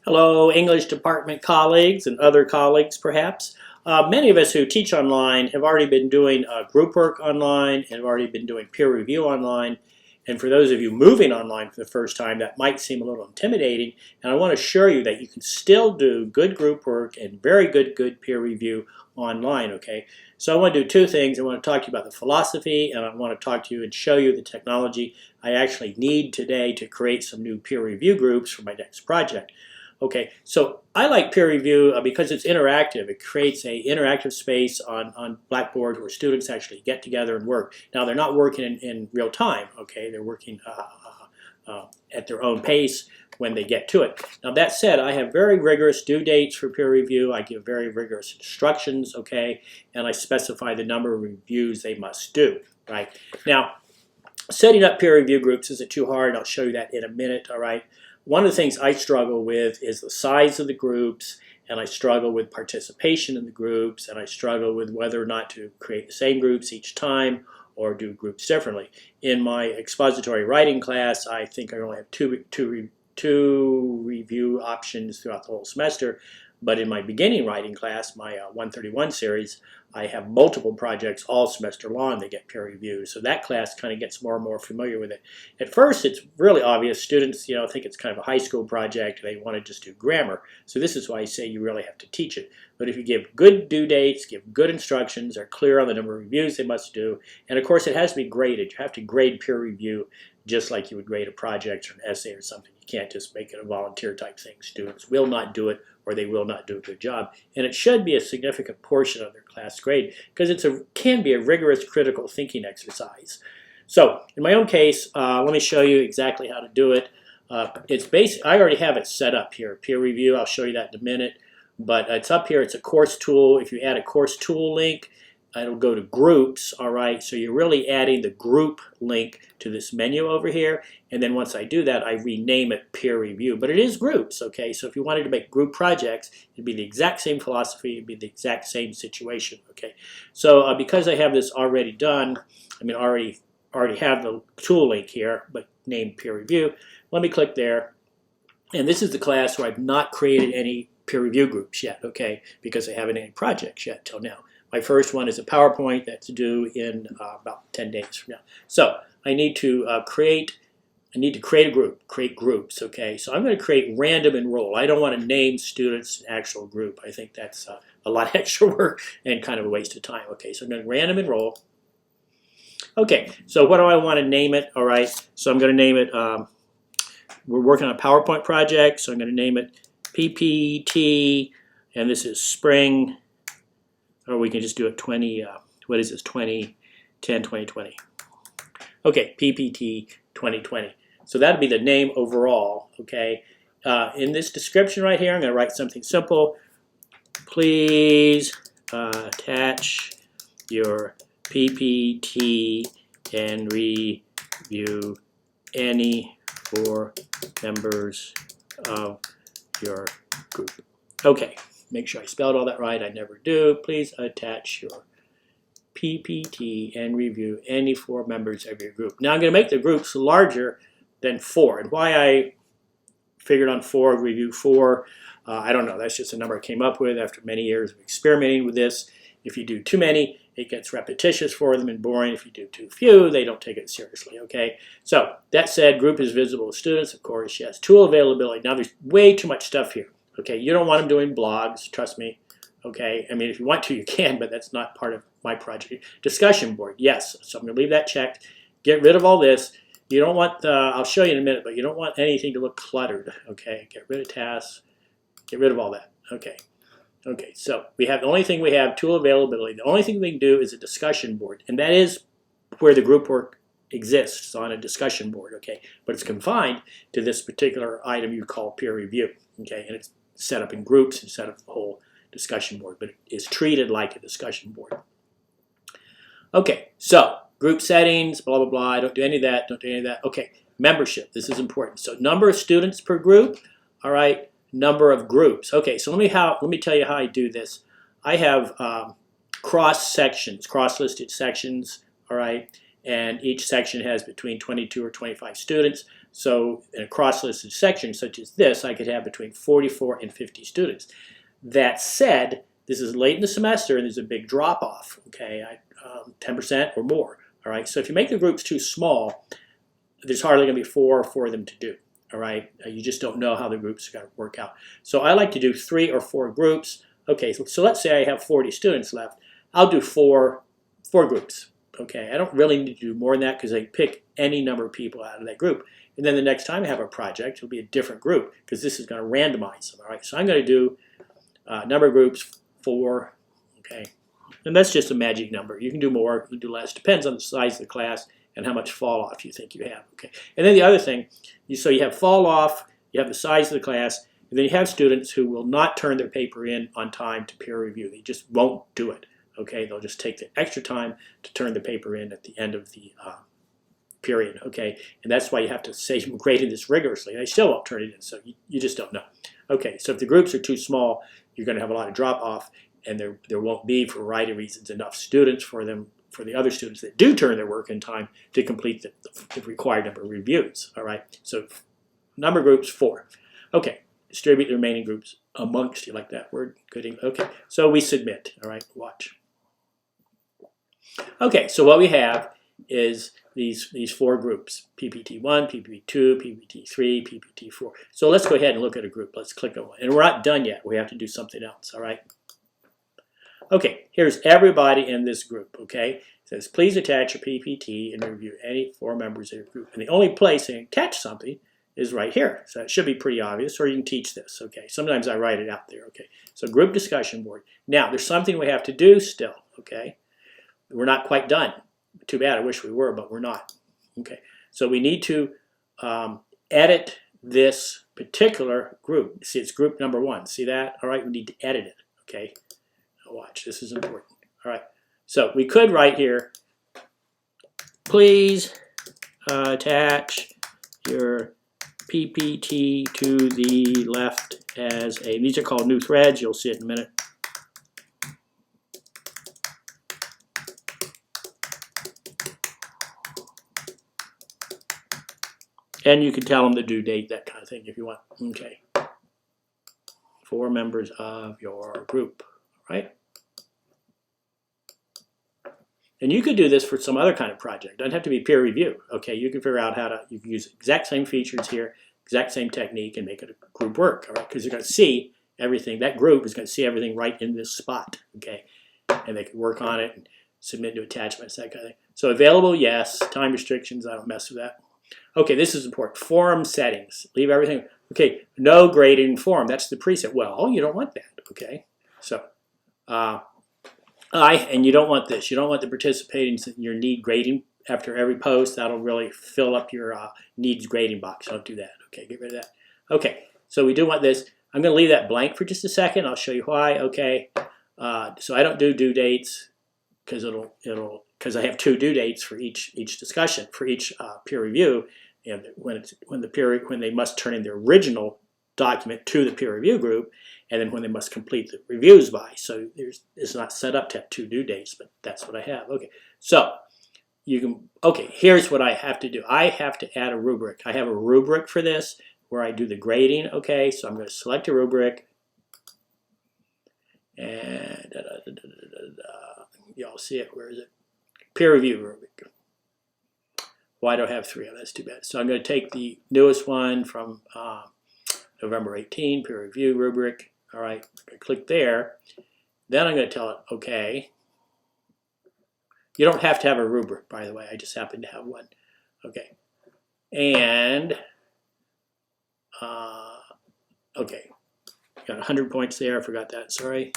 Hello, English department colleagues and other colleagues perhaps. Many of us who teach online have already been doing group work online and have already been doing peer review online. And for those of you moving online for the first time, that might seem a little intimidating. And I want to assure you that you can still do good group work and very good peer review online, okay? So I want to do two things. I want to talk to you about the philosophy, and I want to talk to you and show you the technology I actually need today to create some new peer review groups for my next project. Okay, so I like peer review because it's interactive. It creates an interactive space on Blackboard where students actually get together and work. Now, they're not working in real time, okay? They're working at their own pace when they get to it. Now, that said, I have very rigorous due dates for peer review. I give very rigorous instructions, okay? And I specify the number of reviews they must do, right? Now, setting up peer review groups isn't too hard. I'll show you that in a minute, all right? One of the things I struggle with is the size of the groups, and I struggle with participation in the groups, and I struggle with whether or not to create the same groups each time or do groups differently. In my expository writing class, I think I only have two review options throughout the whole semester, but in my beginning writing class, my 131 series, I have multiple projects all semester long that get peer reviewed. So that class kind of gets more and more familiar with it. At first, it's really obvious. Students, think it's kind of a high school project. They want to just do grammar. So this is why I say you really have to teach it. But if you give good due dates, give good instructions, are clear on the number of reviews they must do, and of course it has to be graded. You have to grade peer review just like you would grade a project or an essay or something. You can't just make it a volunteer type thing. Students will not do it, or they will not do a good job. And it should be a significant portion of their class grade because it can be a rigorous critical thinking exercise. So in my own case, let me show you exactly how to do it. It's basic. I already have it set up here. Peer review, I'll show you that in a minute. But it's up here. It's a course tool. If you add a course tool link, it'll go to groups, all right? So you're really adding the group link to this menu over here. And then once I do that, I rename it peer review. But it is groups, okay? So if you wanted to make group projects, it'd be the exact same philosophy. It'd be the exact same situation, okay? So because I have this already done, already have the tool link here, but named peer review, let me click there. And this is the class where I've not created any peer review groups yet, okay? Because I haven't any projects yet till now. My first one is a PowerPoint that's due in about 10 days from now. So I need to create a group, create groups, okay? So I'm going to create random enroll. I don't want to name students an actual group. I think that's a lot of extra work and kind of a waste of time. Okay, so I'm going to random enroll. Okay, so what do I want to name it? All right, so I'm going to name it, we're working on a PowerPoint project, so I'm going to name it PPT, and this is spring. Or we can just do it 2010, 2020. Okay, PPT 2020. So that'll be the name overall, okay? In this description right here, I'm going to write something simple. Please attach your PPT and review any 4 members of your group. Okay. Make sure I spelled all that right. I never do. Please attach your PPT and review any 4 members of your group. Now I'm going to make the groups larger than 4. And why I figured on 4, review 4, I don't know. That's just a number I came up with after many years of experimenting with this. If you do too many, it gets repetitious for them and boring. If you do too few, they don't take it seriously, okay? So that said, group is visible to students, of course, yes. Tool availability. Now there's way too much stuff here. Okay, you don't want them doing blogs, trust me. Okay, if you want to, you can, but that's not part of my project. Discussion board, yes. So I'm going to leave that checked. Get rid of all this. You don't want, I'll show you in a minute, but you don't want anything to look cluttered. Okay, get rid of tasks. Get rid of all that. Okay. Okay, so we have the only thing we have, tool availability. The only thing we can do is a discussion board, and that is where the group work exists, on a discussion board. Okay, but it's confined to this particular item you call peer review. Okay, and it's set up in groups instead of the whole discussion board, but it is treated like a discussion board. Okay, so group settings, blah, blah, blah. I don't do any of that, don't do any of that. Okay, membership, this is important. So number of students per group, all right, number of groups. Okay, so let me tell you how I do this. I have cross sections, cross-listed sections, all right, and each section has between 22 or 25 students. So in a cross-listed section such as this, I could have between 44 and 50 students. That said, this is late in the semester and there's a big drop-off, okay, 10% or more. All right, so if you make the groups too small, there's hardly going to be four of them to do. All right, you just don't know how the groups are going to work out. So I like to do 3 or 4 groups. Okay, so let's say I have 40 students left. I'll do four groups. Okay, I don't really need to do more than that because I pick any number of people out of that group. And then the next time I have a project, it'll be a different group because this is going to randomize them. All right, so I'm going to do number of groups 4. Okay, and that's just a magic number. You can do more, you can do less. Depends on the size of the class and how much fall off you think you have. Okay, and then the other thing, so you have fall off, you have the size of the class, and then you have students who will not turn their paper in on time to peer review. They just won't do it. Okay, they'll just take the extra time to turn the paper in at the end of the period. Okay, and that's why you have to say I'm grading this rigorously. They still won't turn it in, so you just don't know. Okay, so if the groups are too small, you're going to have a lot of drop off, and there won't be, for a variety of reasons, enough students for the other students that do turn their work in time to complete the required number of reviews. All right, so number of groups 4. Okay, distribute the remaining groups amongst you, like that word. Good. Okay, so we submit. All right, watch. Okay, so what we have is these 4 groups: PPT1, PPT2, PPT3, PPT4. So let's go ahead and look at a group. Let's click on one. And we're not done yet. We have to do something else, all right? Okay, here's everybody in this group, okay? It says, please attach your PPT and review any 4 members of your group. And the only place they attach something is right here. So it should be pretty obvious, or you can teach this, okay? Sometimes I write it out there, okay? So group discussion board. Now, there's something we have to do still, okay? We're not quite done. Too bad, I wish we were, but we're not. Okay, so we need to edit this particular group. See, it's group number 1. See that? All right, we need to edit it. Okay, now watch, this is important. All right, so we could write here, please attach your PPT to the left as a, these are called new threads, you'll see it in a minute. And you can tell them the due date, that kind of thing, if you want. Okay. 4 members of your group, right? And you could do this for some other kind of project. It doesn't have to be peer review. Okay, you can figure out how to, you can use the exact same features here, exact same technique, and make it a group work, all right? Because you're going to see everything, that group is going to see everything right in this spot, okay? And they can work on it and submit new attachments, that kind of thing. So available, yes. Time restrictions, I don't mess with that. Okay, this is important. Forum settings. Leave everything. Okay, no grading forum. That's the preset. Well, you don't want that. Okay, so and you don't want this. You don't want the participating in your need grading after every post. That'll really fill up your needs grading box. Don't do that. Okay, get rid of that. Okay, so we do want this. I'm going to leave that blank for just a second. I'll show you why. Okay, so I don't do due dates because because I have 2 due dates for each discussion, for each peer review, and when they must turn in their original document to the peer review group, and then when they must complete the reviews by. So it's not set up to have 2 due dates, but that's what I have. Okay, so you can. Okay, here's what I have to do. I have to add a rubric. I have a rubric for this where I do the grading. Okay, so I'm going to select a rubric, and y'all see it. Where is it? Peer review rubric. Why do I have 3? That's too bad. So I'm going to take the newest one from November 18, peer review rubric. All right, I click there. Then I'm going to tell it, okay. You don't have to have a rubric, by the way. I just happen to have one. Okay. And, okay. Got 100 points there. I forgot that. Sorry.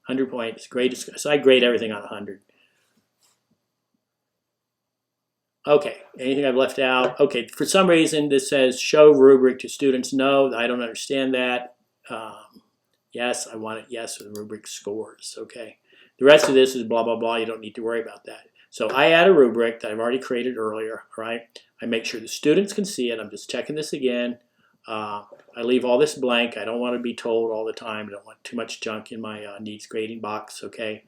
100 points. Grade. So I grade everything on 100. Okay, anything I've left out? Okay, for some reason this says show rubric to students. No, I don't understand that. Yes, I want it yes with rubric scores. Okay, the rest of this is blah, blah, blah. You don't need to worry about that. So I add a rubric that I've already created earlier, all right? I make sure the students can see it. I'm just checking this again. I leave all this blank. I don't want to be told all the time. I don't want too much junk in my needs grading box, okay?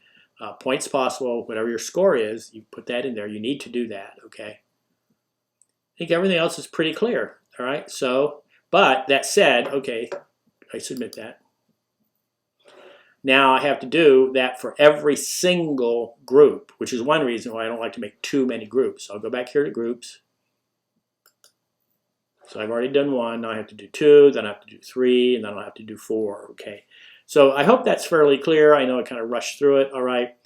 Points possible, whatever your score is, you put that in there. You need to do that, okay? I think everything else is pretty clear. All right, so, but that said, okay, I submit that. Now I have to do that for every single group, which is one reason why I don't like to make too many groups. So I'll go back here to groups. So I've already done one, now I have to do two, then I have to do three, and then I'll have to do four, okay. So I hope that's fairly clear. I know I kind of rushed through it, all right.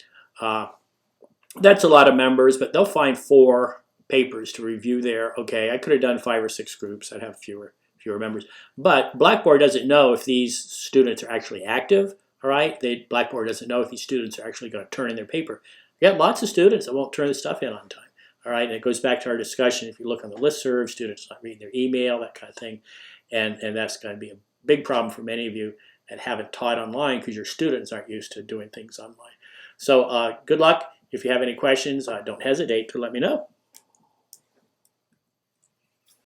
That's a lot of members, but they'll find 4 papers to review there, okay. I could have done 5 or 6 groups, I'd have fewer members. But Blackboard doesn't know if these students are actually active, all right. Blackboard doesn't know if these students are actually going to turn in their paper. We got lots of students that won't turn the stuff in on time. All right, and it goes back to our discussion. If you look on the listserv, students not reading their email, that kind of thing, and that's going to be a big problem for many of you that haven't taught online because your students aren't used to doing things online. So good luck. If you have any questions, don't hesitate to let me know.